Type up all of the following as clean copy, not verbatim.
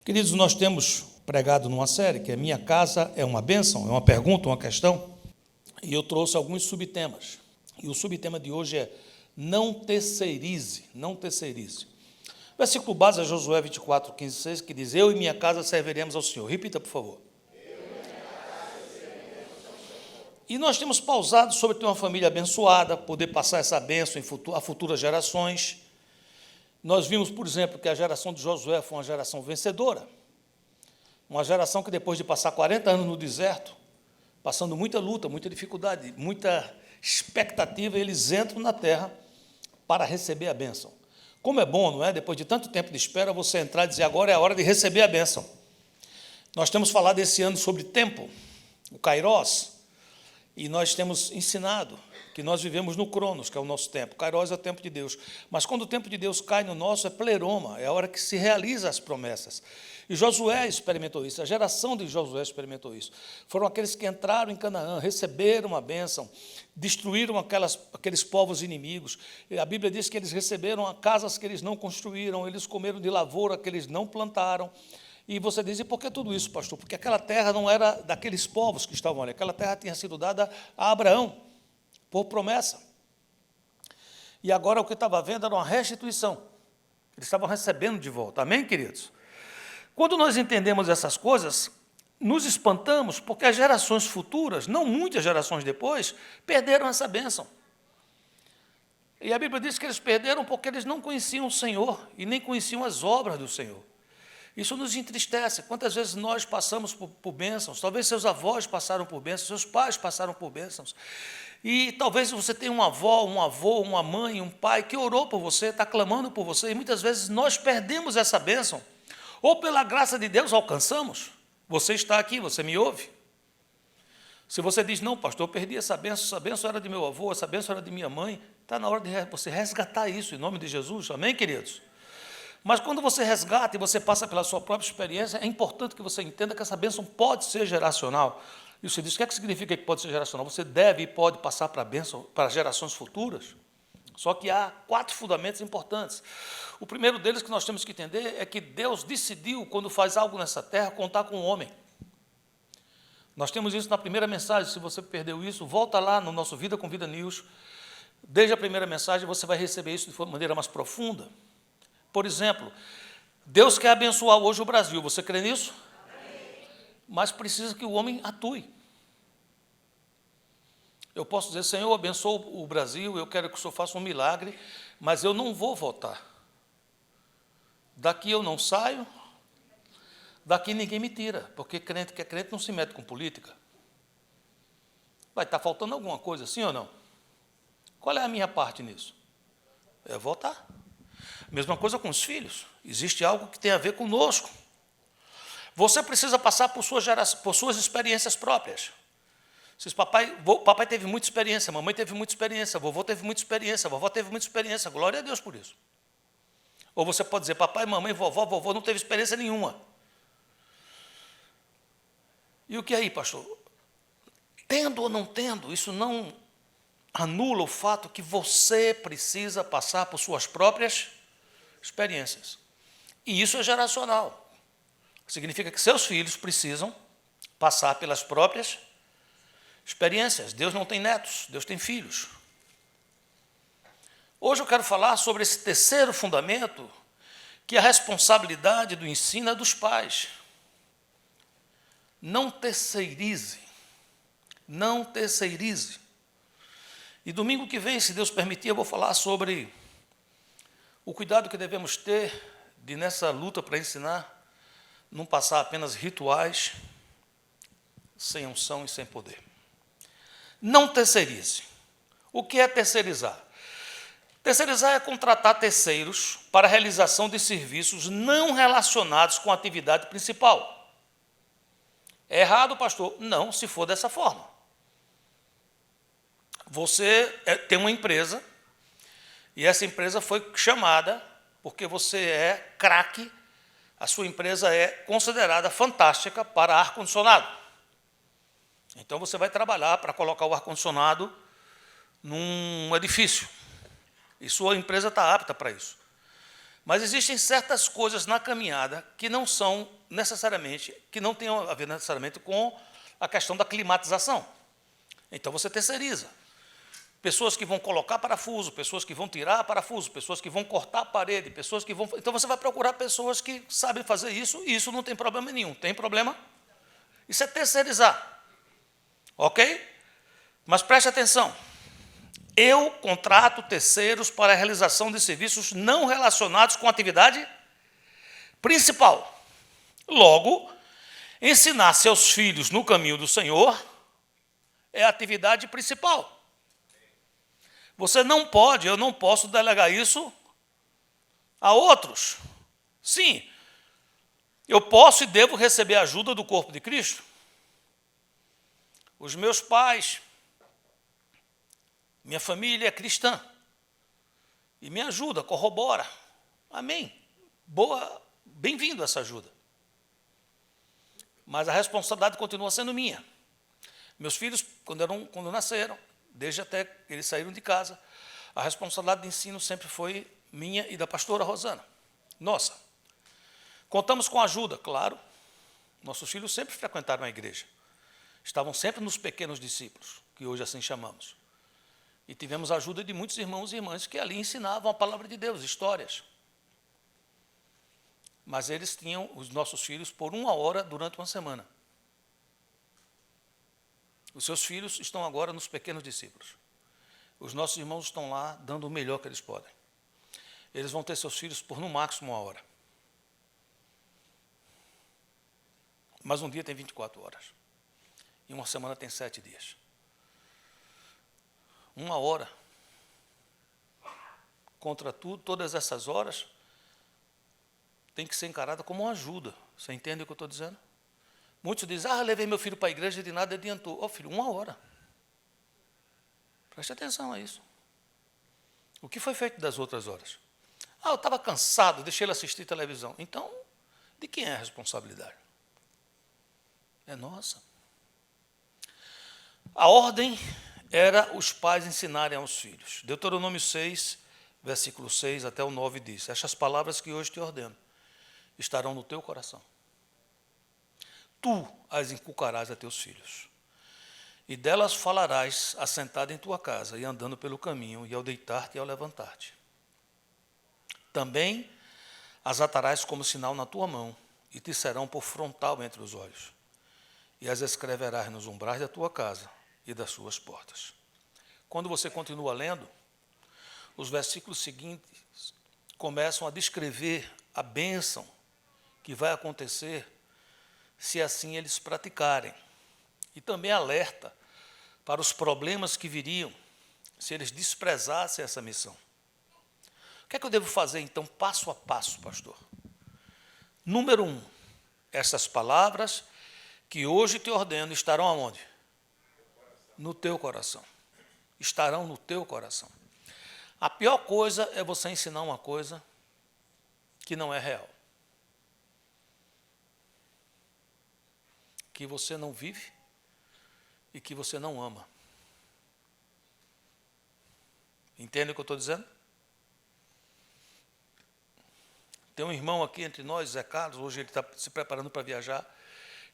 Queridos, nós temos pregado numa série que é Minha Casa é uma Bênção, é uma pergunta, uma questão, e eu trouxe alguns subtemas. E o subtema de hoje é não terceirize, não terceirize. O versículo base é Josué 24, 15, 6, que diz, eu e minha casa serviremos ao Senhor. Repita, por favor. E nós temos pausado sobre ter uma família abençoada, poder passar essa bênção a futuras gerações. Nós vimos, por exemplo, que a geração de Josué foi uma geração vencedora, uma geração que depois de passar 40 anos no deserto, passando muita luta, muita dificuldade, muita expectativa, eles entram na terra para receber a bênção. Como é bom, não é? Depois de tanto tempo de espera, você entrar e dizer, agora é a hora de receber a bênção. Nós temos falado esse ano sobre tempo, o Kairos, e nós temos ensinado que nós vivemos no Cronos, que é o nosso tempo. Kairos é o tempo de Deus. Mas quando o tempo de Deus cai no nosso, é pleroma, é a hora que se realiza as promessas. E Josué experimentou isso, a geração de Josué experimentou isso. Foram aqueles que entraram em Canaã, receberam a bênção, destruíram aqueles povos inimigos. E a Bíblia diz que eles receberam casas que eles não construíram, eles comeram de lavoura que eles não plantaram. E você diz, e por que tudo isso, pastor? Porque aquela terra não era daqueles povos que estavam ali, aquela terra tinha sido dada a Abraão, por promessa. E agora o que estava havendo era uma restituição. Eles estavam recebendo de volta. Amém, queridos? Quando nós entendemos essas coisas, nos espantamos, porque as gerações futuras, não muitas gerações depois, perderam essa bênção. E a Bíblia diz que eles perderam porque eles não conheciam o Senhor e nem conheciam as obras do Senhor. Isso nos entristece. Quantas vezes nós passamos por bênçãos, talvez seus avós passaram por bênçãos, seus pais passaram por bênçãos, e talvez você tenha uma avó, um avô, uma mãe, um pai que orou por você, está clamando por você, e muitas vezes nós perdemos essa bênção, ou pela graça de Deus alcançamos. Você está aqui, você me ouve. Se você diz, não, pastor, eu perdi essa bênção era de meu avô, essa bênção era de minha mãe, está na hora de você resgatar isso, em nome de Jesus, amém, queridos? Mas quando você resgata e você passa pela sua própria experiência, é importante que você entenda que essa bênção pode ser geracional. E você diz, o que é que significa que pode ser geracional? Você deve e pode passar para a bênção, para gerações futuras. Só que há 4 fundamentos importantes. O primeiro deles que nós temos que entender é que Deus decidiu, quando faz algo nessa terra, contar com o homem. Nós temos isso na primeira mensagem. Se você perdeu isso, volta lá no nosso Vida com Vida News. Desde a primeira mensagem, você vai receber isso de maneira mais profunda. Por exemplo, Deus quer abençoar hoje o Brasil. Você crê nisso? Amém. Mas precisa que o homem atue. Eu posso dizer, Senhor, abençoa o Brasil, eu quero que o Senhor faça um milagre, mas eu não vou votar. Daqui eu não saio, daqui ninguém me tira, porque crente que é crente não se mete com política. Vai estar faltando alguma coisa, sim ou não? Qual é a minha parte nisso? É votar. Mesma coisa com os filhos. Existe algo que tem a ver conosco. Você precisa passar por suas experiências próprias. Papai teve muita experiência, mamãe teve muita experiência, vovô teve muita experiência, vovó teve muita experiência. Glória a Deus por isso. Ou você pode dizer, papai, mamãe, vovô não teve experiência nenhuma. E o que aí, pastor? Tendo ou não tendo, isso não anula o fato que você precisa passar por suas próprias experiências. E isso é geracional. Significa que seus filhos precisam passar pelas próprias experiências. Deus não tem netos, Deus tem filhos. Hoje eu quero falar sobre esse terceiro fundamento, que é a responsabilidade do ensino é dos pais. Não terceirize. Não terceirize. E domingo que vem, se Deus permitir, eu vou falar sobre o cuidado que devemos ter de, nessa luta para ensinar, não passar apenas rituais, sem unção e sem poder. Não terceirize. O que é terceirizar? Terceirizar é contratar terceiros para a realização de serviços não relacionados com a atividade principal. É errado, pastor? Não, se for dessa forma. Você tem uma empresa, e essa empresa foi chamada porque você é craque, a sua empresa é considerada fantástica para ar-condicionado. Então, você vai trabalhar para colocar o ar-condicionado num edifício. E sua empresa está apta para isso. Mas existem certas coisas na caminhada que não são necessariamente, que não têm a ver necessariamente com a questão da climatização. Então você terceiriza. Pessoas que vão colocar parafuso, pessoas que vão tirar parafuso, pessoas que vão cortar a parede, pessoas que vão... Então você vai procurar pessoas que sabem fazer isso, e isso não tem problema nenhum. Tem problema? Isso é terceirizar. Ok? Mas preste atenção. Eu contrato terceiros para a realização de serviços não relacionados com a atividade principal. Logo, ensinar seus filhos no caminho do Senhor é a atividade principal. Você não pode, eu não posso delegar isso a outros. Sim, eu posso e devo receber a ajuda do corpo de Cristo. Os meus pais, minha família é cristã. E me ajuda, corrobora. Amém. Boa, bem-vindo essa ajuda. Mas a responsabilidade continua sendo minha. Meus filhos, quando nasceram, desde até que eles saíram de casa, a responsabilidade de ensino sempre foi minha e da pastora Rosana. Nossa. Contamos com ajuda, claro. Nossos filhos sempre frequentaram a igreja. Estavam sempre nos pequenos discípulos, que hoje assim chamamos. E tivemos a ajuda de muitos irmãos e irmãs que ali ensinavam a palavra de Deus, histórias. Mas eles tinham os nossos filhos por 1 hora durante uma semana. Os seus filhos estão agora nos pequenos discípulos. Os nossos irmãos estão lá dando o melhor que eles podem. Eles vão ter seus filhos por no máximo 1 hora. Mas um dia tem 24 horas. E uma semana tem 7 dias. 1 hora. Contra tudo, todas essas horas tem que ser encarada como uma ajuda. Você entende o que eu estou dizendo? Muitos dizem, levei meu filho para a igreja e de nada adiantou. Filho, 1 hora. Preste atenção a isso. O que foi feito das outras horas? Eu estava cansado, deixei ele assistir televisão. Então, de quem é a responsabilidade? É nossa. A ordem era os pais ensinarem aos filhos. Deuteronômio 6, versículo 6 até o 9 diz, estas palavras que hoje te ordeno estarão no teu coração. Tu as inculcarás a teus filhos, e delas falarás assentado em tua casa e andando pelo caminho, e ao deitar-te e ao levantar-te. Também as atarás como sinal na tua mão, e te serão por frontal entre os olhos, e as escreverás nos umbrais da tua casa e das suas portas. Quando você continua lendo, os versículos seguintes começam a descrever a bênção que vai acontecer se assim eles praticarem. E também alerta para os problemas que viriam se eles desprezassem essa missão. O que é que eu devo fazer, então, passo a passo, pastor? Número 1, essas palavras que hoje te ordeno estarão aonde? No teu coração. Estarão no teu coração. A pior coisa é você ensinar uma coisa que não é real. Que você não vive e que você não ama. Entende o que eu estou dizendo? Tem um irmão aqui entre nós, Zé Carlos, hoje ele está se preparando para viajar,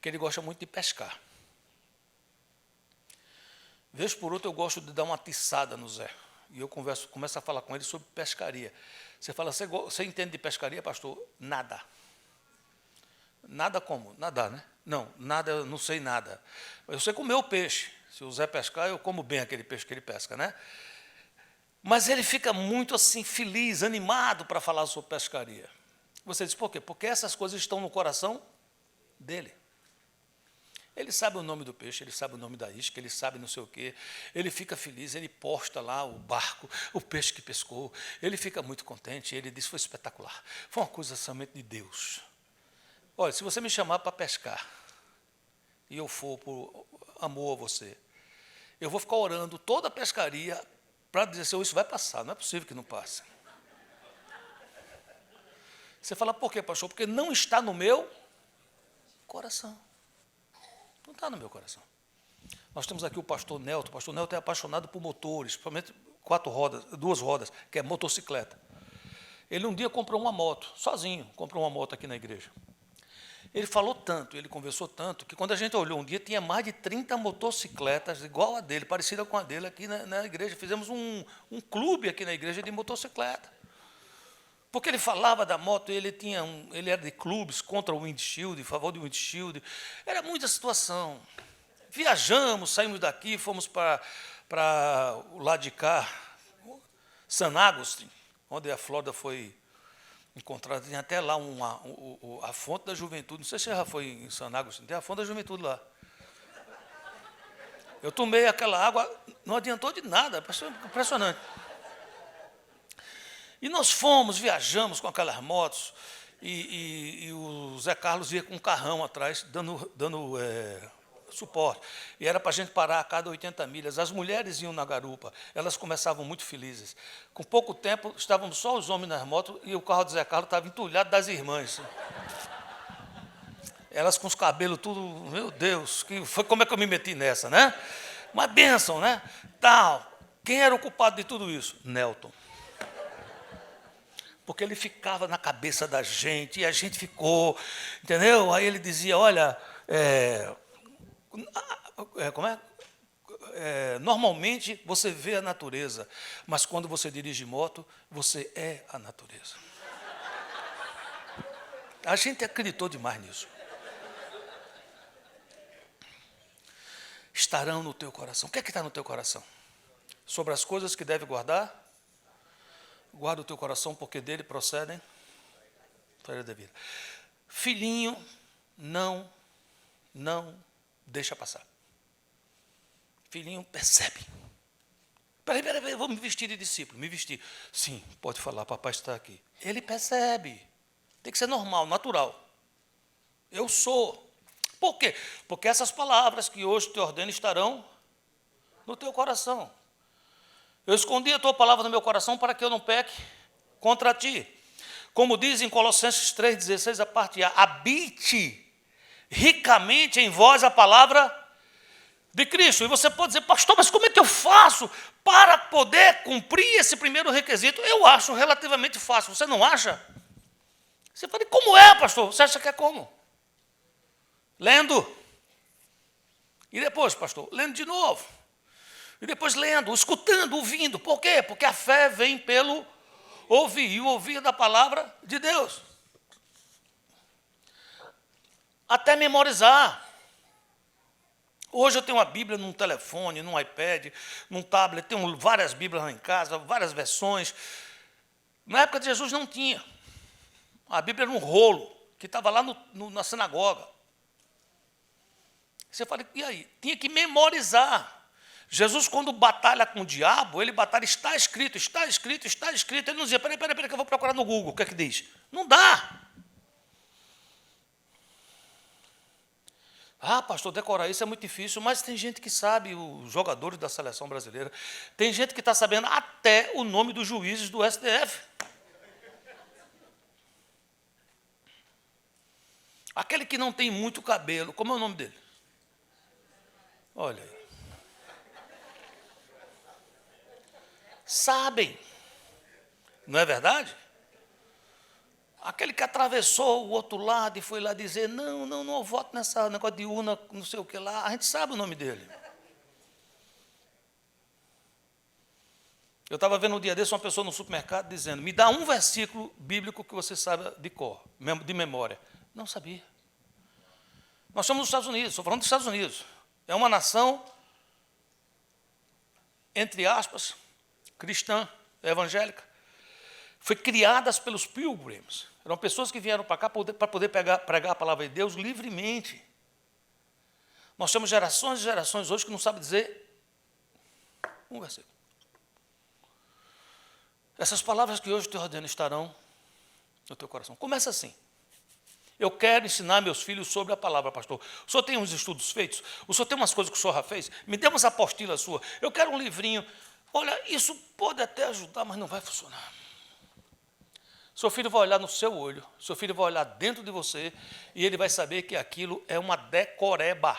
que ele gosta muito de pescar. Vez por outra eu gosto de dar uma atiçada no Zé. E eu começo a falar com ele sobre pescaria. Você fala, você entende de pescaria, pastor? Nada. Nada como? Nadar, né? Não, nada, eu não sei nada. Eu sei comer o peixe. Se o Zé pescar, eu como bem aquele peixe que ele pesca, né? Mas ele fica muito assim, feliz, animado para falar sobre pescaria. Você diz, por quê? Porque essas coisas estão no coração dele. Ele sabe o nome do peixe, ele sabe o nome da isca, ele sabe não sei o quê. Ele fica feliz, ele posta lá o barco, o peixe que pescou. Ele fica muito contente, ele diz, foi espetacular. Foi uma coisa somente de Deus. Olha, se você me chamar para pescar, e eu for por amor a você, eu vou ficar orando toda a pescaria para dizer, Senhor, isso vai passar, não é possível que não passe. Você fala, por quê, pastor? Porque não está no meu coração. Não está no meu coração. Nós temos aqui o pastor Nelton. O pastor Nelton é apaixonado por motores, principalmente 2 rodas, que é motocicleta. Ele um dia comprou uma moto, sozinho, comprou uma moto aqui na igreja. Ele falou tanto, ele conversou tanto, que quando a gente olhou um dia, tinha mais de 30 motocicletas igual a dele, parecida com a dele aqui na igreja. Fizemos um clube aqui na igreja de motocicleta. Porque ele falava da moto, ele era de clubes contra o windshield, em favor do windshield. Era muita situação. Viajamos, saímos daqui, fomos para o lado de cá, San Agustín, onde a Flórida foi encontrada. Tem até lá a fonte da juventude. Não sei se você já foi em San Agustín, tem a fonte da juventude lá. Eu tomei aquela água, não adiantou de nada, impressionante. E nós fomos, viajamos com aquelas motos, e o Zé Carlos ia com um carrão atrás, dando suporte. E era para a gente parar a cada 80 milhas. As mulheres iam na garupa, elas começavam muito felizes. Com pouco tempo, estávamos só os homens nas motos, e o carro do Zé Carlos estava entulhado das irmãs. Elas com os cabelos tudo, meu Deus, como é que eu me meti nessa, né? Uma bênção, né? Tal. Quem era o culpado de tudo isso? Nelton. Porque ele ficava na cabeça da gente, e a gente ficou, entendeu? Aí ele dizia, olha, como é? Normalmente você vê a natureza, mas quando você dirige moto, você é a natureza. A gente acreditou demais nisso. Estarão no teu coração. O que é que está no teu coração? Sobre as coisas que deve guardar? Guarda o teu coração, porque dele procedem. Filhinho, não deixa passar. Filhinho, percebe. Peraí, vou me vestir de discípulo, me vestir. Sim, pode falar, papai está aqui. Ele percebe. Tem que ser normal, natural. Eu sou. Por quê? Porque essas palavras que hoje te ordeno estarão no teu coração. Eu escondi a tua palavra no meu coração para que eu não peque contra ti. Como diz em Colossenses 3,16, a parte A, habite ricamente em vós a palavra de Cristo. E você pode dizer, pastor, mas como é que eu faço para poder cumprir esse primeiro requisito? Eu acho relativamente fácil. Você não acha? Você fala, como é, pastor? Você acha que é como? Lendo. E depois, pastor, lendo de novo. E depois lendo, escutando, ouvindo. Por quê? Porque a fé vem pelo ouvir. E o ouvir da palavra de Deus. Até memorizar. Hoje eu tenho uma Bíblia num telefone, num iPad, num tablet. Tenho várias Bíblias lá em casa, várias versões. Na época de Jesus não tinha. A Bíblia era um rolo, que estava lá na sinagoga. Você fala, e aí? Tinha que memorizar. Jesus, quando batalha com o diabo, ele batalha, está escrito. Ele não dizia, peraí, que eu vou procurar no Google, o que é que diz? Não dá. Ah, pastor, decorar isso é muito difícil, mas tem gente que sabe, os jogadores da seleção brasileira, tem gente que está sabendo até o nome dos juízes do STF. Aquele que não tem muito cabelo, como é o nome dele? Olha aí. Sabem, não é verdade? Aquele que atravessou o outro lado e foi lá dizer, não voto nessa negócio de urna, não sei o que lá, a gente sabe o nome dele. Eu estava vendo um dia desse uma pessoa no supermercado dizendo, me dá um versículo bíblico que você saiba de cor, de memória. Não sabia. Nós estamos nos Estados Unidos, estou falando dos Estados Unidos. É uma nação, entre aspas, cristã, evangélica, foi criadas pelos Pilgrims. Eram pessoas que vieram para cá para poder pregar a palavra de Deus livremente. Nós temos gerações e gerações hoje que não sabem dizer um versículo. Essas palavras que hoje te ordeno estarão no teu coração. Começa assim. Eu quero ensinar meus filhos sobre a palavra, pastor. O senhor tem uns estudos feitos? O senhor tem umas coisas que o senhor já fez? Me dê umas apostilas suas. Eu quero um livrinho. Olha, isso pode até ajudar, mas não vai funcionar. Seu filho vai olhar no seu olho, seu filho vai olhar dentro de você e ele vai saber que aquilo é uma decoreba.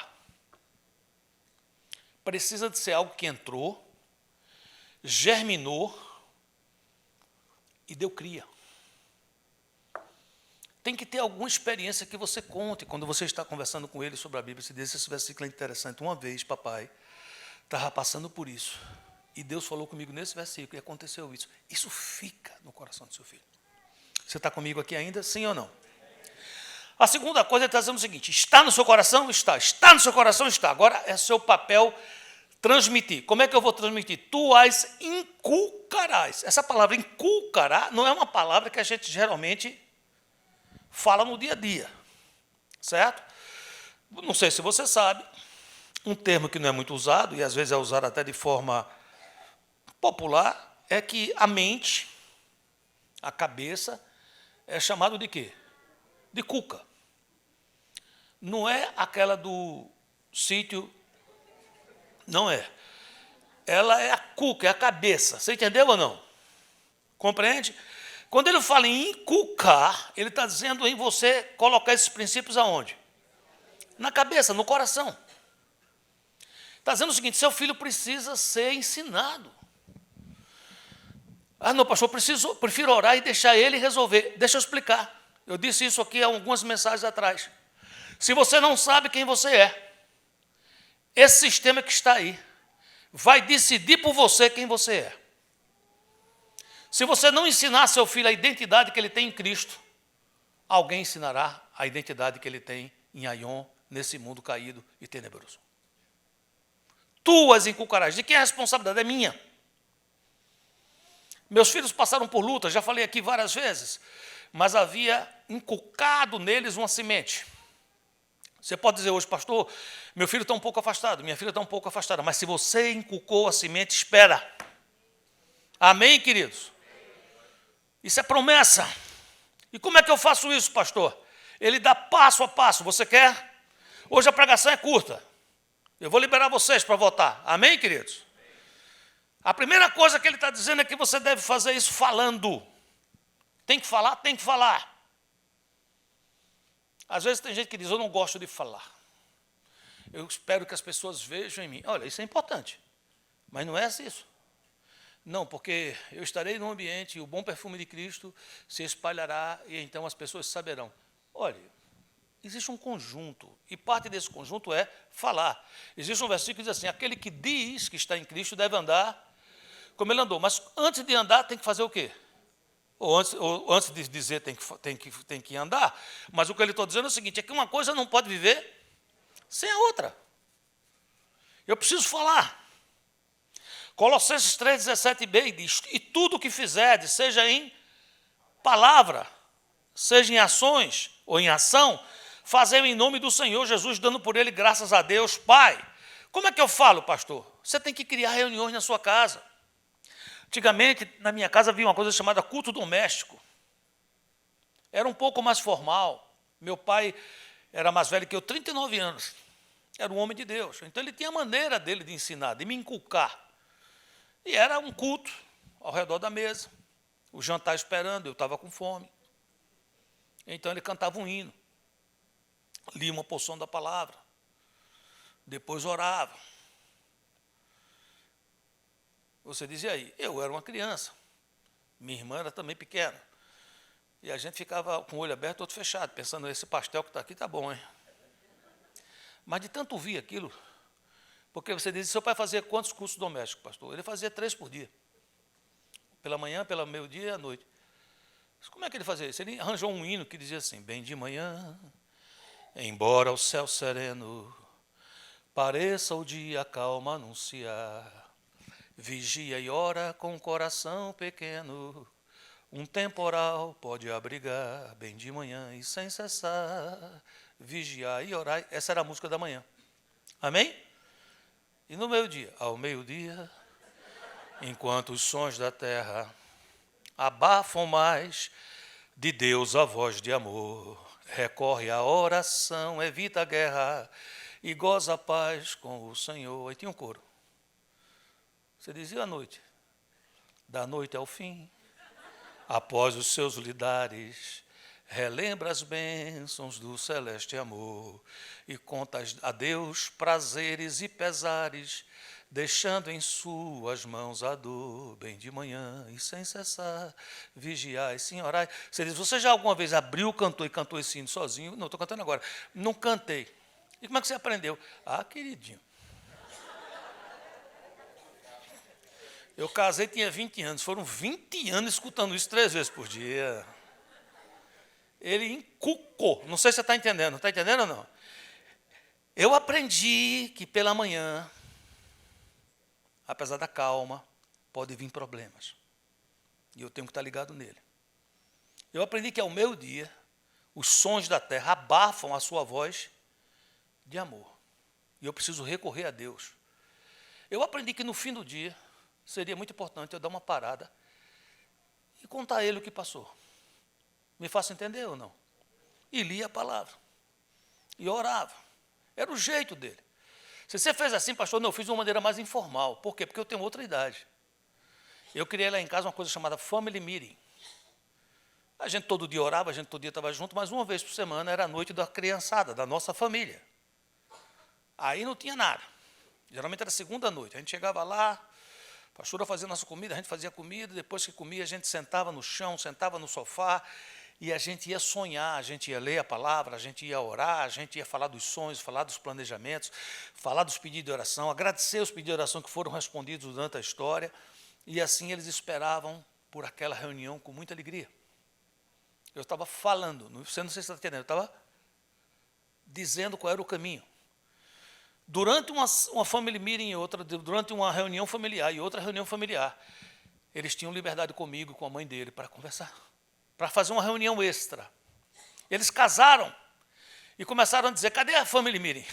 Precisa de ser algo que entrou, germinou e deu cria. tem que ter alguma experiência que você conte quando você está conversando com ele sobre a Bíblia. Se diz, esse versículo é interessante. Uma vez, papai estava passando por isso, e Deus falou comigo nesse versículo, e aconteceu isso. Isso fica no coração do seu filho. Você está comigo aqui ainda? Sim ou não? A segunda coisa, ele está dizendo o seguinte: está no seu coração? Está. Está no seu coração? Está. Agora é seu papel transmitir. Como é que eu vou transmitir? Tu as inculcarás. Essa palavra inculcará não é uma palavra que a gente geralmente fala no dia a dia, certo? Não sei se você sabe, um termo que não é muito usado, e às vezes é usado até de forma popular, é que a mente, a cabeça, é chamado de quê? De cuca. Não é aquela do sítio, não é. Ela é a cuca, é a cabeça. Você entendeu ou não? Compreende? Quando ele fala em inculcar, ele está dizendo em você colocar esses princípios aonde? Na cabeça, no coração. Está dizendo o seguinte: seu filho precisa ser ensinado. Ah, não, pastor, prefiro orar e deixar ele resolver. Deixa eu explicar. Eu disse isso aqui há algumas mensagens atrás. Se você não sabe quem você é, esse sistema que está aí vai decidir por você quem você é. Se você não ensinar seu filho a identidade que ele tem em Cristo, alguém ensinará a identidade que ele tem em Aion, nesse mundo caído e tenebroso. Tu as inculcarás. De quem é a responsabilidade? É minha. Meus filhos passaram por lutas, já falei aqui várias vezes, mas havia inculcado neles uma semente. Você pode dizer hoje, pastor, meu filho está um pouco afastado, minha filha está um pouco afastada, mas se você inculcou a semente, espera. Amém, queridos? Isso é promessa. E como é que eu faço isso, pastor? Ele dá passo a passo. Você quer? Hoje a pregação é curta. Eu vou liberar vocês para votar. Amém, queridos? A primeira coisa que ele está dizendo é que você deve fazer isso falando. Tem que falar? Tem que falar. Às vezes tem gente que diz, eu não gosto de falar. Eu espero que as pessoas vejam em mim. Olha, isso é importante. Mas não é isso. Não, porque eu estarei num ambiente e o bom perfume de Cristo se espalhará e então as pessoas saberão. Olha, existe um conjunto, e parte desse conjunto é falar. Existe um versículo que diz assim, aquele que diz que está em Cristo deve andar como ele andou. Mas antes de andar tem que fazer o quê? Ou antes de dizer tem que andar. Mas o que ele está dizendo é o seguinte, é que uma coisa não pode viver sem a outra. Eu preciso falar. Colossenses 3,17b diz, e tudo o que fizerdes, seja em palavra, seja em ações ou em ação, fazei em nome do Senhor Jesus, dando por ele graças a Deus, Pai. Como é que eu falo, pastor? Você tem que criar reuniões na sua casa. Antigamente, na minha casa, havia uma coisa chamada culto doméstico. Era um pouco mais formal. Meu pai era mais velho que eu, 39 anos. Era um homem de Deus. Então, ele tinha a maneira dele de ensinar, de me inculcar. E era um culto ao redor da mesa. O jantar esperando, eu estava com fome. Então, ele cantava um hino. Lia uma porção da palavra. Depois orava. Você dizia aí, eu era uma criança. Minha irmã era também pequena. E a gente ficava com o olho aberto, outro fechado, pensando, esse pastel que está aqui está bom, hein? Mas de tanto ouvir aquilo, porque você dizia, seu pai fazia quantos cursos domésticos, pastor? Ele fazia 3 por dia. Pela manhã, pela meio-dia e à noite. Mas como é que ele fazia isso? Ele arranjou um hino que dizia assim, bem de manhã, embora o céu sereno pareça o dia calma anunciar, vigia e ora com o coração pequeno, um temporal pode abrigar, bem de manhã e sem cessar, vigiar e orar. Essa era a música da manhã. Amém? E no meio-dia, ao meio-dia, enquanto os sons da terra abafam mais, de Deus a voz de amor, recorre à oração, evita a guerra e goza a paz com o Senhor. Aí tinha um coro. Você dizia à noite, da noite ao fim, após os seus lidares, relembra as bênçãos do celeste amor e conta a Deus prazeres e pesares deixando em suas mãos a dor, bem de manhã e sem cessar, vigiai, sim, orai. Você diz, você já alguma vez abriu o cantor e cantou esse hino sozinho? Não, estou cantando agora. Não cantei. E como é que você aprendeu? Ah, queridinho. Eu casei, tinha 20 anos. Foram 20 anos escutando isso 3 vezes por dia. Ele encucou. Não sei se você está entendendo. Está entendendo ou não? Eu aprendi que pela manhã, apesar da calma, pode vir problemas. E eu tenho que estar ligado nele. Eu aprendi que ao meio-dia, os sons da terra abafam a sua voz de amor. E eu preciso recorrer a Deus. Eu aprendi que no fim do dia, seria muito importante eu dar uma parada e contar a ele o que passou. Me faça entender ou não? E lia a palavra. E orava. Era o jeito dele. Se você fez assim, pastor, não, eu fiz de uma maneira mais informal. Por quê? Porque eu tenho outra idade. Eu criei lá em casa uma coisa chamada Family Meeting. A gente todo dia orava, a gente todo dia estava junto, mas uma vez por semana era a noite da criançada, da nossa família. Aí não tinha nada. Geralmente era segunda noite. A gente chegava lá, a pastora fazia nossa comida, a gente fazia comida, depois que comia, a gente sentava no chão, sentava no sofá, e a gente ia sonhar, a gente ia ler a palavra, a gente ia orar, a gente ia falar dos sonhos, falar dos planejamentos, falar dos pedidos de oração, agradecer os pedidos de oração que foram respondidos durante a história, e assim eles esperavam por aquela reunião com muita alegria. Eu estava falando, você não sei se está entendendo, eu estava dizendo qual era o caminho. Durante uma family meeting e outra, durante uma reunião familiar e outra reunião familiar, eles tinham liberdade comigo e com a mãe dele para conversar, para fazer uma reunião extra. Eles casaram e começaram a dizer, cadê a family meeting?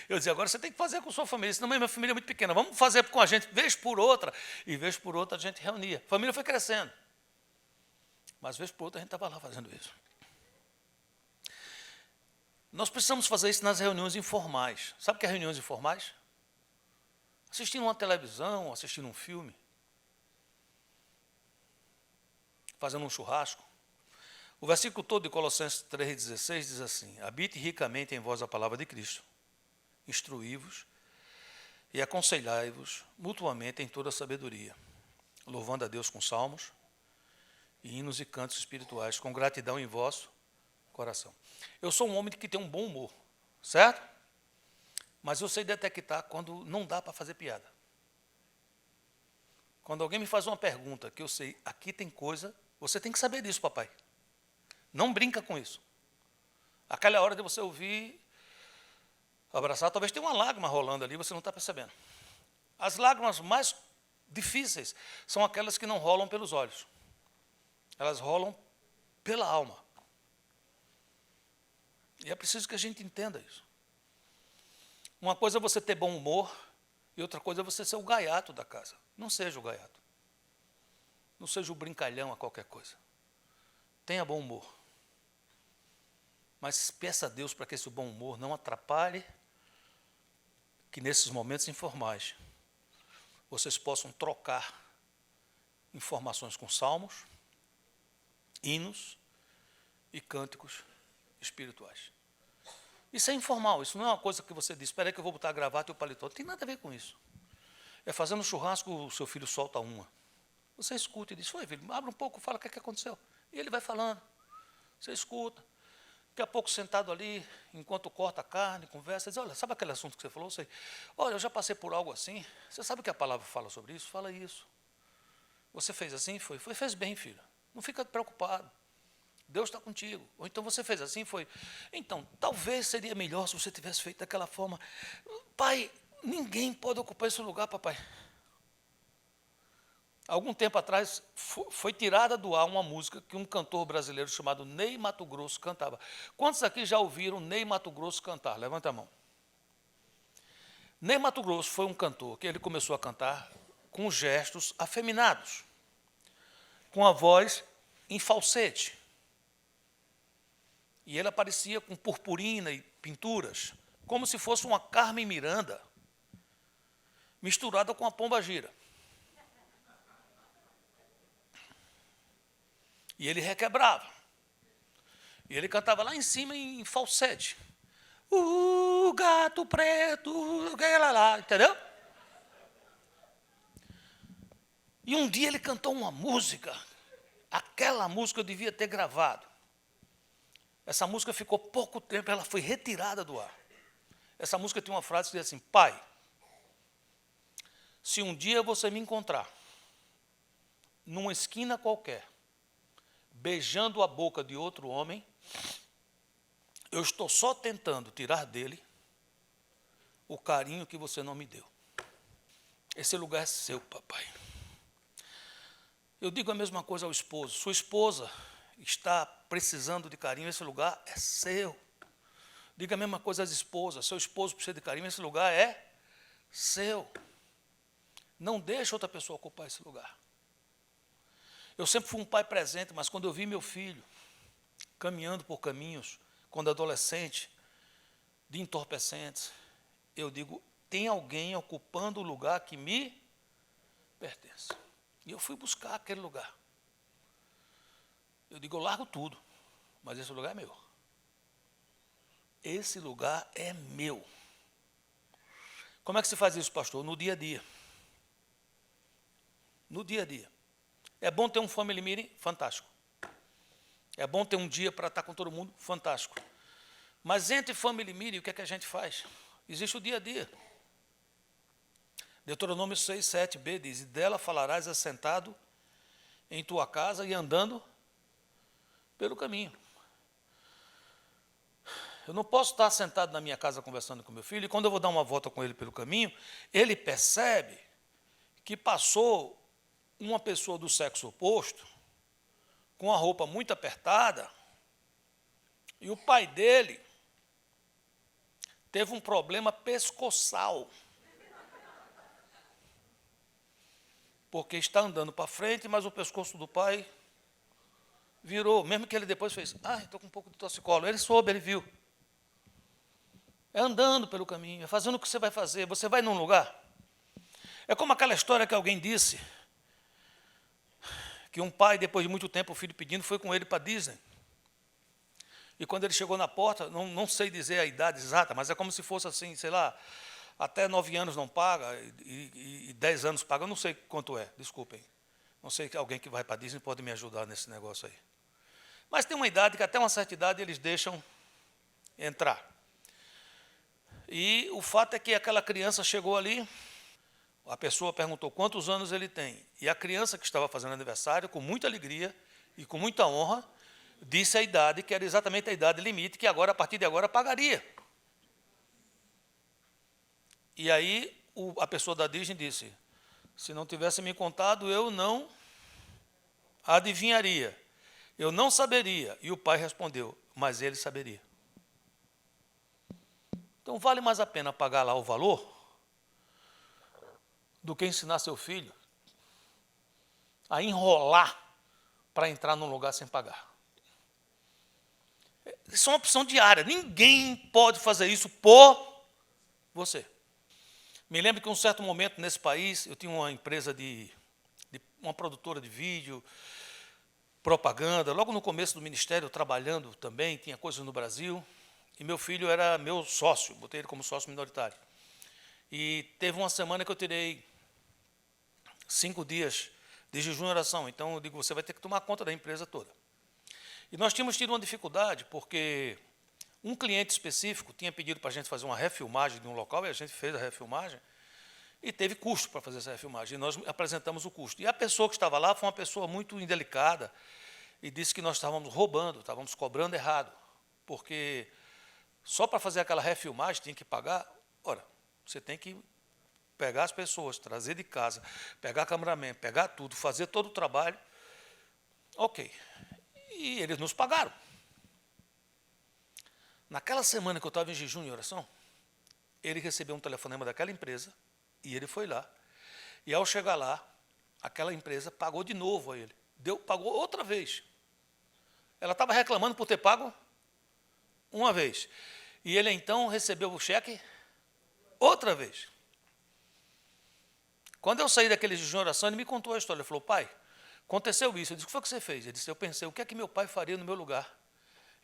Eu dizia, agora você tem que fazer com sua família, senão minha família é muito pequena, vamos fazer com a gente, vez por outra, e vez por outra a gente reunia. A família foi crescendo, mas vez por outra a gente estava lá fazendo isso. Nós precisamos fazer isso nas reuniões informais. Sabe o que é reuniões informais? Assistindo uma televisão, assistindo um filme, fazendo um churrasco. O versículo todo de Colossenses 3,16 diz assim, habite ricamente em vós a palavra de Cristo, instruí-vos e aconselhai-vos mutuamente em toda a sabedoria, louvando a Deus com salmos, e hinos e cantos espirituais, com gratidão em vosso coração. Eu sou um homem que tem um bom humor, certo? Mas eu sei detectar quando não dá para fazer piada. Quando alguém me faz uma pergunta que eu sei, aqui tem coisa, você tem que saber disso, papai. Não brinca com isso. Aquela hora de você ouvir, abraçar, talvez tenha uma lágrima rolando ali, você não está percebendo. As lágrimas mais difíceis são aquelas que não rolam pelos olhos. Elas rolam pela alma. E é preciso que a gente entenda isso. Uma coisa é você ter bom humor e outra coisa é você ser o gaiato da casa. Não seja o gaiato. Não seja o brincalhão a qualquer coisa. Tenha bom humor. Mas peça a Deus para que esse bom humor não atrapalhe que nesses momentos informais vocês possam trocar informações com salmos, hinos e cânticos espirituais. Isso é informal, isso não é uma coisa que você diz, espera aí que eu vou botar a gravata e o paletó. Não tem nada a ver com isso. É fazendo churrasco, o seu filho solta uma. Você escuta e diz, foi filho, abre um pouco, fala o que é que aconteceu. E ele vai falando. Você escuta. Daqui a pouco sentado ali, enquanto corta a carne, conversa, diz, olha, sabe aquele assunto que você falou? Eu sei. Olha, eu já passei por algo assim. Você sabe o que a palavra fala sobre isso? Fala isso. Você fez assim? Foi. Fez bem, filho. Não fica preocupado. Deus está contigo. Ou então você fez assim, foi. Então, talvez seria melhor se você tivesse feito daquela forma. Pai, ninguém pode ocupar esse lugar, papai. Algum tempo atrás, foi tirada do ar uma música que um cantor brasileiro chamado Ney Matogrosso cantava. Quantos aqui já ouviram Ney Matogrosso cantar? Levanta a mão. Ney Matogrosso foi um cantor que ele começou a cantar com gestos afeminados, com a voz em falsete. E ele aparecia com purpurina e pinturas, como se fosse uma Carmen Miranda misturada com a pombagira. E ele requebrava. E ele cantava lá em cima em falsete. O gato preto, lá, entendeu? E um dia ele cantou uma música, aquela música eu devia ter gravado. Essa música ficou pouco tempo, ela foi retirada do ar. Essa música tem uma frase que diz assim: Pai, se um dia você me encontrar numa esquina qualquer, beijando a boca de outro homem, eu estou só tentando tirar dele o carinho que você não me deu. Esse lugar é seu, papai. Eu digo a mesma coisa ao esposo. Sua esposa está precisando de carinho, esse lugar é seu. Diga a mesma coisa às esposas. Seu esposo precisa de carinho, esse lugar é seu. Não deixe outra pessoa ocupar esse lugar. Eu sempre fui um pai presente, mas quando eu vi meu filho caminhando por caminhos, quando adolescente, de entorpecentes, eu digo, tem alguém ocupando o lugar que me pertence. E eu fui buscar aquele lugar. Eu digo, eu largo tudo, mas esse lugar é meu. Esse lugar é meu. Como é que se faz isso, pastor? No dia a dia. No dia a dia. É bom ter um family meeting? Fantástico. É bom ter um dia para estar com todo mundo? Fantástico. Mas entre family meeting, o que é que a gente faz? Existe o dia a dia. Deuteronômio 6, 7b diz, e dela falarás assentado em tua casa e andando pelo caminho. Eu não posso estar sentado na minha casa conversando com meu filho, e quando eu vou dar uma volta com ele pelo caminho, ele percebe que passou uma pessoa do sexo oposto, com a roupa muito apertada, e o pai dele teve um problema pescoçal. Porque está andando para frente, mas o pescoço do pai virou. Mesmo que ele depois fez, estou com um pouco de torcicolo. Ele soube, ele viu. É andando pelo caminho, é fazendo o que você vai fazer. Você vai num lugar. É como aquela história que alguém disse, que um pai, depois de muito tempo, o filho pedindo, foi com ele para Disney. E quando ele chegou na porta, não sei dizer a idade exata, mas é como se fosse assim, sei lá, até 9 anos não paga, e 10 anos paga, eu não sei quanto é, desculpem. Não sei que alguém que vai para Disney pode me ajudar nesse negócio aí. Mas tem uma idade que até uma certa idade eles deixam entrar. E o fato é que aquela criança chegou ali, a pessoa perguntou quantos anos ele tem. E a criança que estava fazendo aniversário, com muita alegria e com muita honra, disse a idade, que era exatamente a idade limite, que agora, a partir de agora, pagaria. E aí a pessoa da Disney disse, se não tivesse me contado, eu não adivinharia, eu não saberia. E o pai respondeu, mas ele saberia. Então vale mais a pena pagar lá o valor do que ensinar seu filho a enrolar para entrar num lugar sem pagar. Isso é uma opção diária, ninguém pode fazer isso por você. Me lembro que em um certo momento nesse país, eu tinha uma empresa uma produtora de vídeo, propaganda, logo no começo do ministério, trabalhando também, tinha coisas no Brasil, e meu filho era meu sócio, botei ele como sócio minoritário. E teve uma semana que eu tirei 5 dias de jejum e oração, então eu digo, você vai ter que tomar conta da empresa toda. E nós tínhamos tido uma dificuldade, porque um cliente específico tinha pedido para a gente fazer uma refilmagem de um local, e a gente fez a refilmagem, e teve custo para fazer essa refilmagem, e nós apresentamos o custo. E a pessoa que estava lá foi uma pessoa muito indelicada, e disse que nós estávamos roubando, estávamos cobrando errado, porque só para fazer aquela refilmagem tinha que pagar. Ora, você tem que pegar as pessoas, trazer de casa, pegar cameraman, pegar tudo, fazer todo o trabalho. Ok. E eles nos pagaram. Naquela semana que eu estava em jejum e oração, ele recebeu um telefonema daquela empresa e ele foi lá. E ao chegar lá, aquela empresa pagou de novo a ele. Pagou outra vez. Ela estava reclamando por ter pago uma vez. E ele então recebeu o cheque outra vez. Quando eu saí daquele jejum e oração, ele me contou a história. Ele falou, pai, aconteceu isso. Eu disse, o que foi que você fez? Ele disse, eu pensei, o que é que meu pai faria no meu lugar?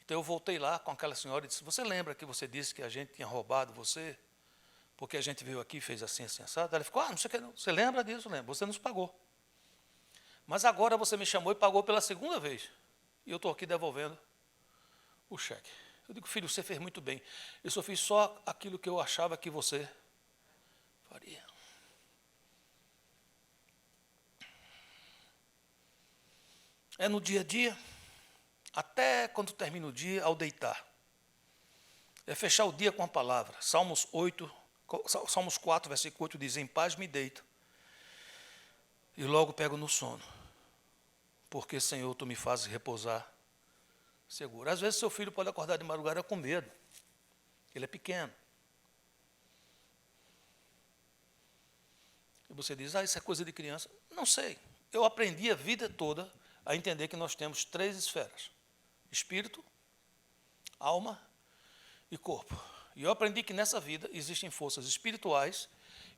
Então eu voltei lá com aquela senhora e disse, você lembra que você disse que a gente tinha roubado você? Porque a gente veio aqui e fez assim, assim, assado? Ela ficou, não sei o que, você lembra disso? Lembra, você nos pagou. Mas agora você me chamou e pagou pela segunda vez. E eu estou aqui devolvendo o cheque. Eu digo, filho, você fez muito bem. Eu só fiz só aquilo que eu achava que você faria. É no dia a dia, até quando termina o dia, ao deitar. É fechar o dia com a palavra. Salmos 4, versículo 8 diz, em paz me deito e logo pego no sono, porque, Senhor, tu me fazes repousar seguro. Às vezes seu filho pode acordar de madrugada com medo. Ele é pequeno. E você diz, isso é coisa de criança. Não sei. Eu aprendi a vida toda a entender que nós temos 3 esferas. Espírito, alma e corpo. E eu aprendi que nessa vida existem forças espirituais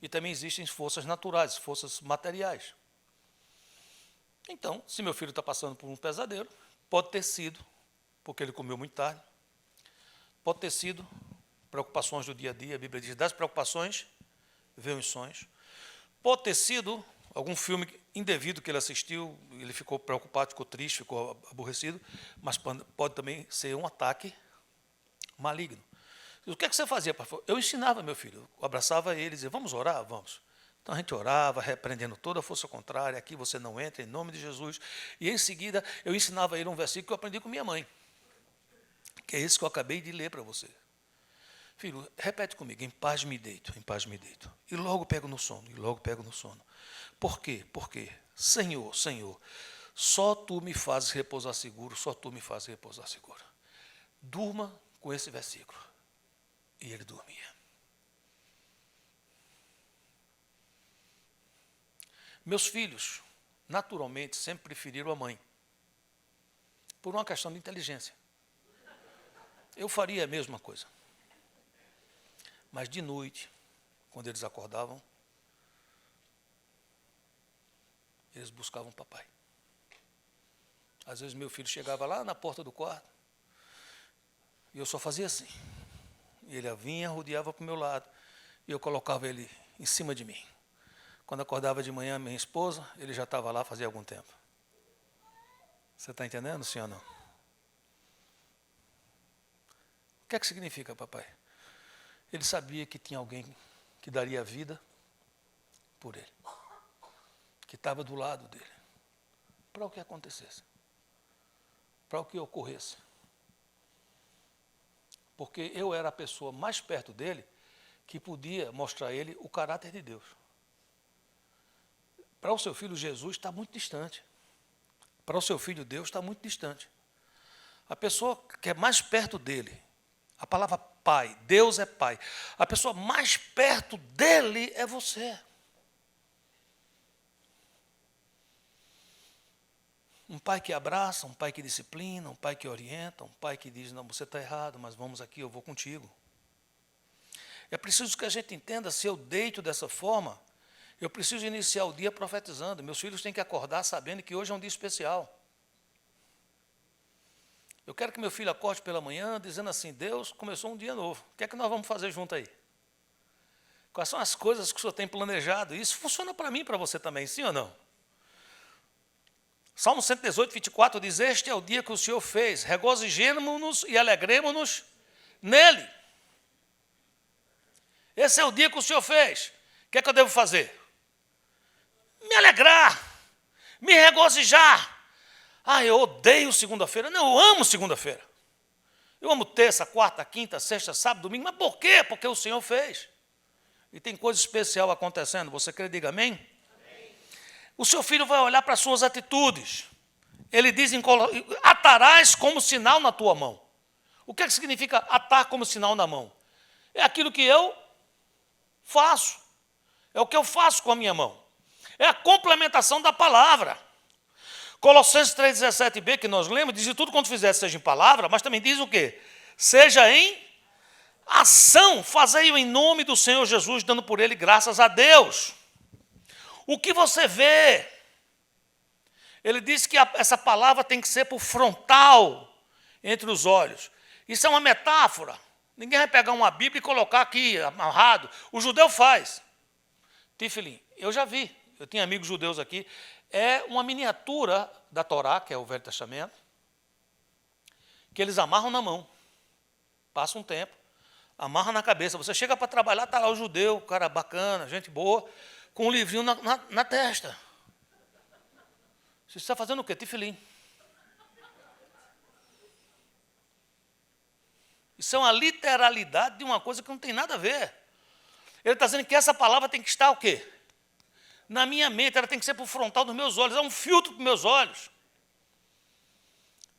e também existem forças naturais, forças materiais. Então, se meu filho está passando por um pesadelo, pode ter sido, porque ele comeu muito tarde, pode ter sido preocupações do dia a dia, a Bíblia diz, das preocupações, vêm os sonhos. Pode ter sido algum filme indevido que ele assistiu, ele ficou preocupado, ficou triste, ficou aborrecido, mas pode também ser um ataque maligno. O que é que você fazia, pastor? Eu ensinava meu filho, eu abraçava ele e dizia, vamos orar? Vamos. Então a gente orava, repreendendo toda a força contrária, aqui você não entra, em nome de Jesus. E em seguida eu ensinava ele um versículo que eu aprendi com minha mãe, que é esse que eu acabei de ler para você. Filho, repete comigo, em paz me deito, em paz me deito. E logo pego no sono, e logo pego no sono. Por quê? Porque, Senhor, Senhor, só Tu me fazes repousar seguro, só Tu me fazes repousar seguro. Durma com esse versículo. E ele dormia. Meus filhos, naturalmente, sempre preferiram a mãe, por uma questão de inteligência. Eu faria a mesma coisa. Mas de noite, quando eles acordavam, eles buscavam o papai. Às vezes meu filho chegava lá na porta do quarto, e eu só fazia assim. E ele vinha, rodeava para o meu lado, e eu colocava ele em cima de mim. Quando acordava de manhã, minha esposa, ele já estava lá fazia algum tempo. Você está entendendo, sim ou não? O que é que significa, papai? Ele sabia que tinha alguém que daria a vida por ele, que estava do lado dele, para o que acontecesse, para o que ocorresse. Porque eu era a pessoa mais perto dele que podia mostrar a ele o caráter de Deus. Para o seu filho, Jesus está muito distante. Para o seu filho, Deus está muito distante. A pessoa que é mais perto dele, a palavra pai, Deus é pai, a pessoa mais perto dele é você. Um pai que abraça, um pai que disciplina, um pai que orienta, um pai que diz, não, você está errado, mas vamos aqui, eu vou contigo. É preciso que a gente entenda, se eu deito dessa forma, eu preciso iniciar o dia profetizando. Meus filhos têm que acordar sabendo que hoje é um dia especial. Eu quero que meu filho acorde pela manhã dizendo assim, Deus começou um dia novo. O que é que nós vamos fazer junto aí? Quais são as coisas que o Senhor tem planejado? Isso funciona para mim e para você também, sim ou não? Salmo 118, 24 diz, este é o dia que o Senhor fez, regozijemo-nos e alegremo-nos nele. Esse é o dia que o Senhor fez. O que é que eu devo fazer? Me alegrar, me regozijar. Eu odeio segunda-feira. Não, eu amo segunda-feira. Eu amo terça, quarta, quinta, sexta, sábado, domingo. Mas por quê? Porque o Senhor fez. E tem coisa especial acontecendo. Você crê? Diga amém? Amém. O seu filho vai olhar para as suas atitudes. Ele diz, atarás como sinal na tua mão. O que é que significa atar como sinal na mão? É aquilo que eu faço. É o que eu faço com a minha mão. É a complementação da palavra. Colossenses 3,17b, que nós lemos, diz, tudo quanto fizer, seja em palavra, mas também diz o quê? Seja em ação, fazei-o em nome do Senhor Jesus, dando por ele graças a Deus. O que você vê? Ele diz que essa palavra tem que ser por frontal, entre os olhos. Isso é uma metáfora. Ninguém vai pegar uma Bíblia e colocar aqui, amarrado. O judeu faz. Tifilim, eu já vi. Eu tinha amigos judeus aqui. é uma miniatura da Torá, que é o Velho Testamento, que eles amarram na mão. Passa um tempo, amarra na cabeça. Você chega para trabalhar, está lá o judeu, cara bacana, gente boa, com um livrinho na testa. Você está fazendo o quê? Tefilim. Isso é uma literalidade de uma coisa que não tem nada a ver. Ele está dizendo que essa palavra tem que estar o quê? Na minha mente, ela tem que ser para o frontal dos meus olhos, é um filtro para os meus olhos.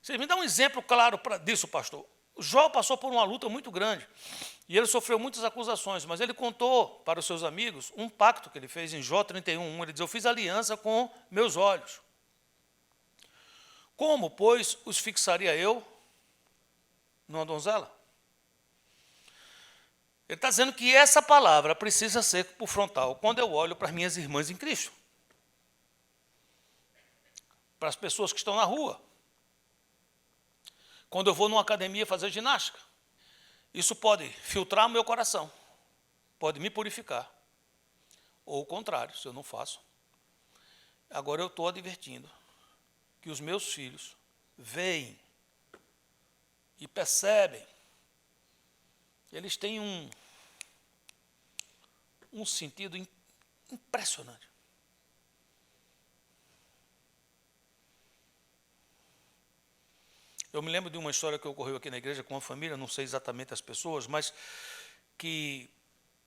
Você me dá um exemplo claro disso, pastor. O Jó passou por uma luta muito grande, e ele sofreu muitas acusações, mas ele contou para os seus amigos um pacto que ele fez em Jó 31:1. Ele diz: eu fiz aliança com meus olhos. Como, pois, os fixaria eu numa donzela? Ele está dizendo que essa palavra precisa ser por frontal quando eu olho para as minhas irmãs em Cristo, para as pessoas que estão na rua, quando eu vou numa academia fazer ginástica. Isso pode filtrar o meu coração, pode me purificar, ou o contrário, se eu não faço. Agora eu estou advertindo que os meus filhos veem e percebem. Eles têm um sentido impressionante. Eu me lembro de uma história que ocorreu aqui na igreja com uma família, não sei exatamente as pessoas, mas que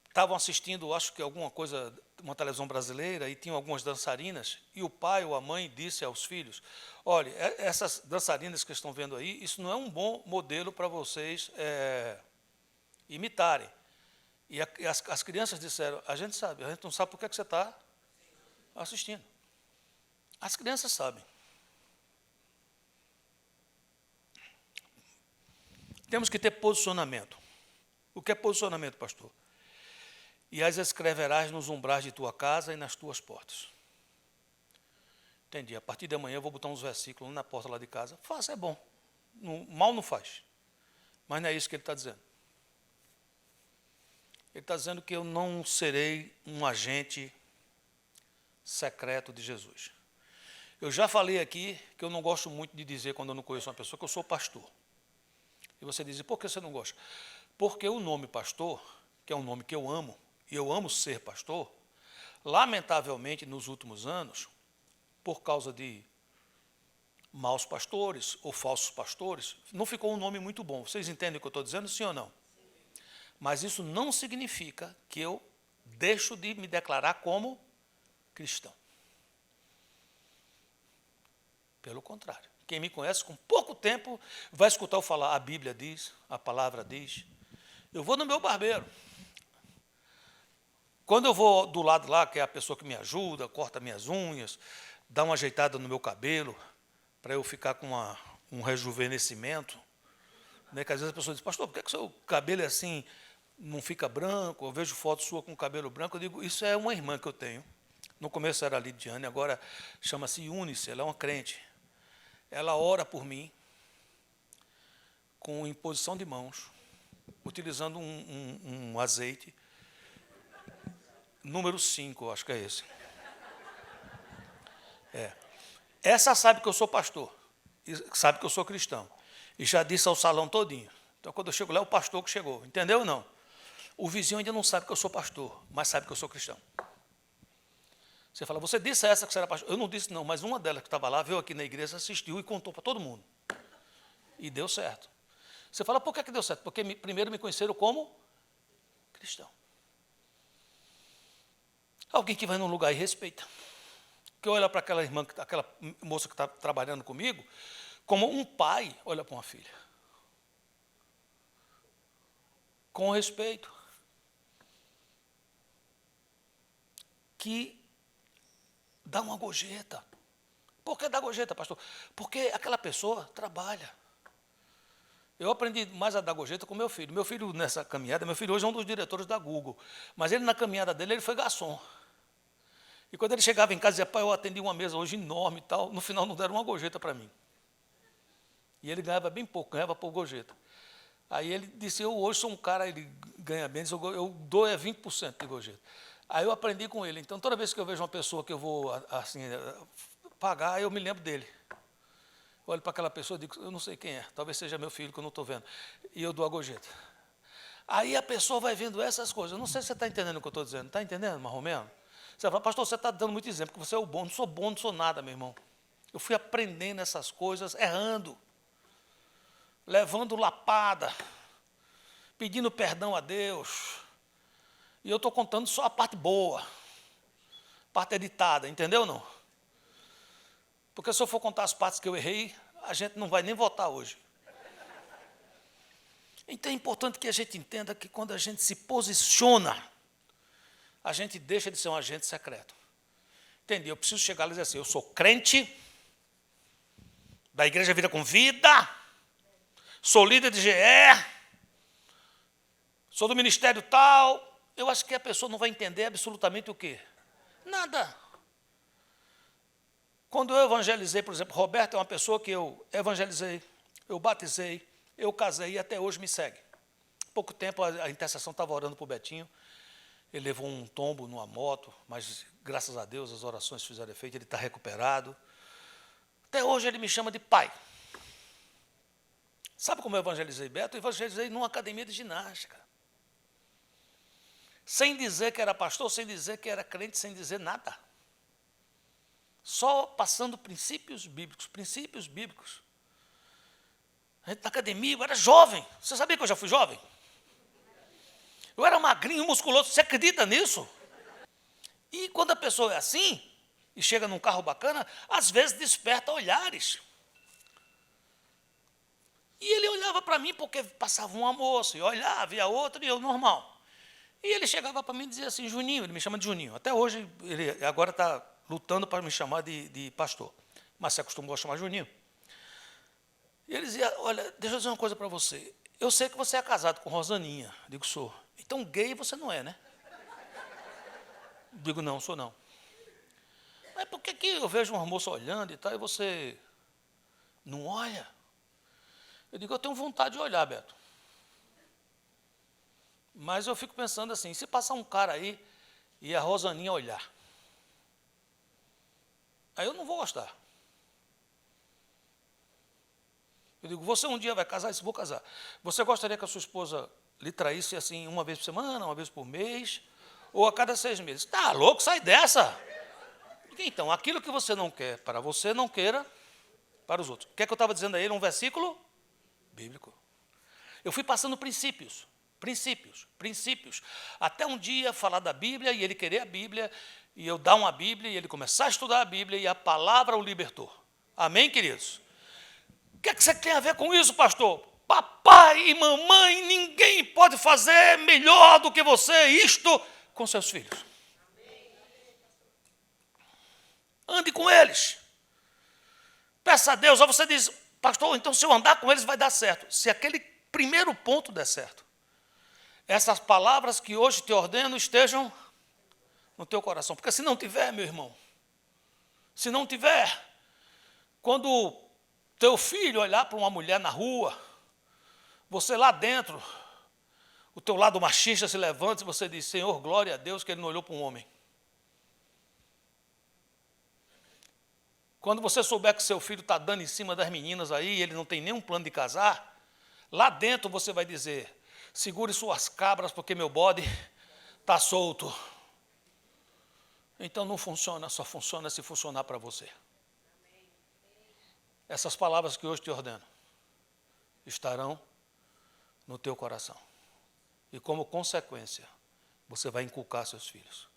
estavam assistindo, acho que alguma coisa, uma televisão brasileira, e tinham algumas dançarinas, e o pai ou a mãe disse aos filhos: olha, essas dançarinas que estão vendo aí, isso não é um bom modelo para vocês imitarem. E as crianças disseram: a gente sabe, a gente não sabe por que você está assistindo. As crianças sabem. Temos que ter posicionamento. O que é posicionamento, pastor? E as escreverás nos umbrais de tua casa e nas tuas portas. Entendi. A partir de amanhã eu vou botar uns versículos na porta lá de casa. Faça, é bom. Mal não faz. Mas não é isso que ele está dizendo. Ele está dizendo que eu não serei um agente secreto de Jesus. Eu já falei aqui que eu não gosto muito de dizer, quando eu não conheço uma pessoa, que eu sou pastor. E você diz: por que você não gosta? Porque o nome pastor, que é um nome que eu amo, e eu amo ser pastor, lamentavelmente, nos últimos anos, por causa de maus pastores ou falsos pastores, não ficou um nome muito bom. Vocês entendem o que eu estou dizendo, sim ou não? Mas isso não significa que eu deixo de me declarar como cristão. Pelo contrário. Quem me conhece com pouco tempo vai escutar eu falar: a Bíblia diz, a palavra diz. Eu vou no meu barbeiro. Quando eu vou do lado lá, que é a pessoa que me ajuda, corta minhas unhas, dá uma ajeitada no meu cabelo, para eu ficar com um rejuvenescimento, né, que às vezes a pessoa diz: pastor, por que o seu cabelo é assim, não fica branco? Eu vejo foto sua com cabelo branco. Eu digo: isso é uma irmã que eu tenho. No começo era a Lidiane, agora chama-se Eunice, ela é uma crente. Ela ora por mim, com imposição de mãos, utilizando um azeite, número 5, acho que é esse. Essa sabe que eu sou pastor, sabe que eu sou cristão, e já disse ao salão todinho. Então, quando eu chego lá, é o pastor que chegou, entendeu ou não? O vizinho ainda não sabe que eu sou pastor, mas sabe que eu sou cristão. Você fala: você disse a essa que você era pastor? Eu não disse não, mas uma delas que estava lá, veio aqui na igreja, assistiu e contou para todo mundo. E deu certo. Você fala: por que deu certo? Porque primeiro me conheceram como cristão. Alguém que vai num lugar e respeita. Que olha para aquela irmã, aquela moça que está trabalhando comigo, como um pai olha para uma filha. Com respeito. Que dá uma gorjeta. Por que dá gorjeta, pastor? Porque aquela pessoa trabalha. Eu aprendi mais a dar gorjeta com meu filho. Meu filho, nessa caminhada, meu filho hoje é um dos diretores da Google. Mas ele, na caminhada dele, ele foi garçom. E quando ele chegava em casa, dizia: pai, eu atendi uma mesa hoje enorme e tal. No final, não deram uma gorjeta para mim. E ele ganhava bem pouco, ganhava por gorjeta. Aí ele disse: eu hoje sou um cara, ele ganha bem, eu dou 20% de gorjeta. Aí eu aprendi com ele. Então, toda vez que eu vejo uma pessoa que eu vou assim, pagar, eu me lembro dele. Eu olho para aquela pessoa e digo, eu não sei quem é, talvez seja meu filho que eu não estou vendo. E eu dou a gorjeta. Aí a pessoa vai vendo essas coisas. Eu não sei se você está entendendo o que eu estou dizendo. Está entendendo, mais ou menos? Você vai falar, pastor, você está dando muito exemplo, porque você é o bom. Não sou bom, não sou nada, meu irmão. Eu fui aprendendo essas coisas, errando, levando lapada, pedindo perdão a Deus. E eu estou contando só a parte boa, a parte editada, entendeu ou não? Porque se eu for contar as partes que eu errei, a gente não vai nem votar hoje. Então é importante que a gente entenda que quando a gente se posiciona, a gente deixa de ser um agente secreto. Entendi? Eu preciso chegar e dizer assim, eu sou crente, da Igreja Vida com Vida, sou líder de GE, sou do ministério tal. Eu acho que a pessoa não vai entender absolutamente o quê? Nada. Quando eu evangelizei, por exemplo, Roberto é uma pessoa que eu evangelizei, eu batizei, eu casei e até hoje me segue. Há pouco tempo a intercessão estava orando para o Betinho, ele levou um tombo numa moto, mas graças a Deus as orações fizeram efeito, ele está recuperado. Até hoje ele me chama de pai. Sabe como eu evangelizei Beto? Eu evangelizei numa academia de ginástica. Sem dizer que era pastor, sem dizer que era crente, sem dizer nada. Só passando princípios bíblicos, princípios bíblicos. A gente na academia, eu era jovem. Você sabia que eu já fui jovem? Eu era magrinho, musculoso. Você acredita nisso? E quando a pessoa é assim, e chega num carro bacana, às vezes desperta olhares. E ele olhava para mim, porque passava uma moça, e olhava, e a outra, e eu normal. E ele chegava para mim e dizia assim, Juninho, ele me chama de Juninho. Até hoje, ele agora está lutando para me chamar de pastor. Mas se acostumou a chamar Juninho. E ele dizia, olha, deixa eu dizer uma coisa para você. Eu sei que você é casado com Rosaninha. Eu digo, sou. Então gay você não é, né? Eu digo, não, sou não. Mas por que eu vejo uma moça olhando e tal, e você não olha? Eu digo, eu tenho vontade de olhar, Beto. Mas eu fico pensando assim, se passar um cara aí e a Rosaninha olhar, aí eu não vou gostar. Eu digo, você um dia vai casar? Eu disse, vou casar. Você gostaria que a sua esposa lhe traísse assim uma vez por semana, uma vez por mês, ou a cada 6 meses? Tá louco, sai dessa. Então, aquilo que você não quer para você, não queira para os outros. O que é que eu estava dizendo a ele? Um versículo bíblico. Eu fui passando princípios, até um dia falar da Bíblia e ele querer a Bíblia, e eu dar uma Bíblia e ele começar a estudar a Bíblia e a palavra o libertou. Amém, queridos? O que é que você tem a ver com isso, pastor? Papai e mamãe, ninguém pode fazer melhor do que você isto com seus filhos. Ande com eles. Peça a Deus. Ou você diz, pastor, então se eu andar com eles vai dar certo. Se aquele primeiro ponto der certo, essas palavras que hoje te ordeno estejam no teu coração. Porque se não tiver, meu irmão, se não tiver, quando teu filho olhar para uma mulher na rua, você lá dentro, o teu lado machista se levanta e você diz, Senhor, glória a Deus que ele não olhou para um homem. Quando você souber que seu filho está dando em cima das meninas aí, e ele não tem nenhum plano de casar, lá dentro você vai dizer, segure suas cabras, porque meu bode está solto. Então não funciona, só funciona se funcionar para você. Essas palavras que hoje te ordeno estarão no teu coração. E como consequência, você vai inculcar seus filhos.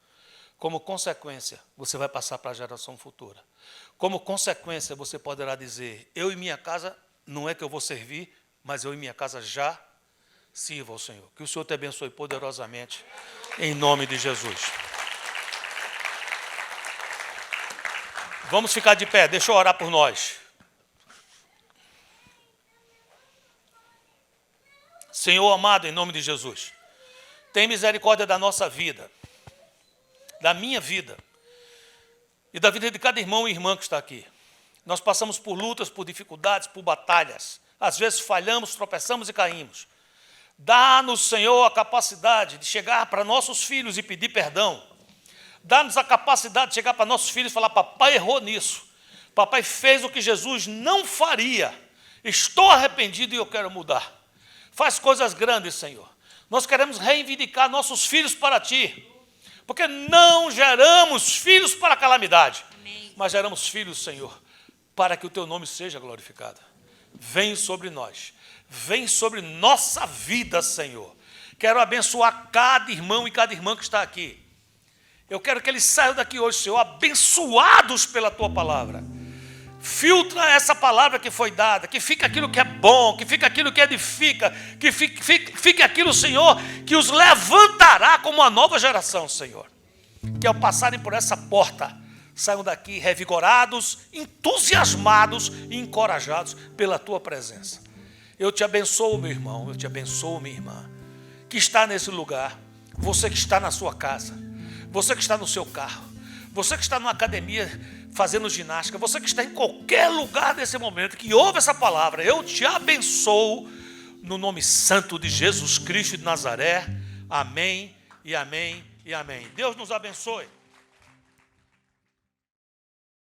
Como consequência, você vai passar para a geração futura. Como consequência, você poderá dizer, eu e minha casa, não é que eu vou servir, mas eu e minha casa já sirvo ao Senhor. Que o Senhor te abençoe poderosamente, em nome de Jesus. Vamos ficar de pé, deixa eu orar por nós. Senhor amado, em nome de Jesus, tem misericórdia da nossa vida, da minha vida e da vida de cada irmão e irmã que está aqui. Nós passamos por lutas, por dificuldades, por batalhas. Às vezes falhamos, tropeçamos e caímos. Dá-nos, Senhor, a capacidade de chegar para nossos filhos e pedir perdão. Dá-nos a capacidade de chegar para nossos filhos e falar, papai errou nisso. Papai fez o que Jesus não faria. Estou arrependido e eu quero mudar. Faz coisas grandes, Senhor. Nós queremos reivindicar nossos filhos para Ti. Porque não geramos filhos para a calamidade. Amém. Mas geramos filhos, Senhor, para que o Teu nome seja glorificado. Vem sobre nós. Vem sobre nossa vida, Senhor. Quero abençoar cada irmão e cada irmã que está aqui. Eu quero que eles saiam daqui hoje, Senhor, abençoados pela Tua palavra. Filtra essa palavra que foi dada, que fique aquilo que é bom, que fique aquilo que edifica, que fique aquilo, Senhor, que os levantará como uma nova geração, Senhor. Que ao passarem por essa porta, saiam daqui revigorados, entusiasmados e encorajados pela Tua presença. Eu te abençoo, meu irmão, eu te abençoo, minha irmã, que está nesse lugar, você que está na sua casa, você que está no seu carro, você que está numa academia fazendo ginástica, você que está em qualquer lugar nesse momento, que ouve essa palavra, eu te abençoo no nome santo de Jesus Cristo de Nazaré. Amém e amém e amém. Deus nos abençoe.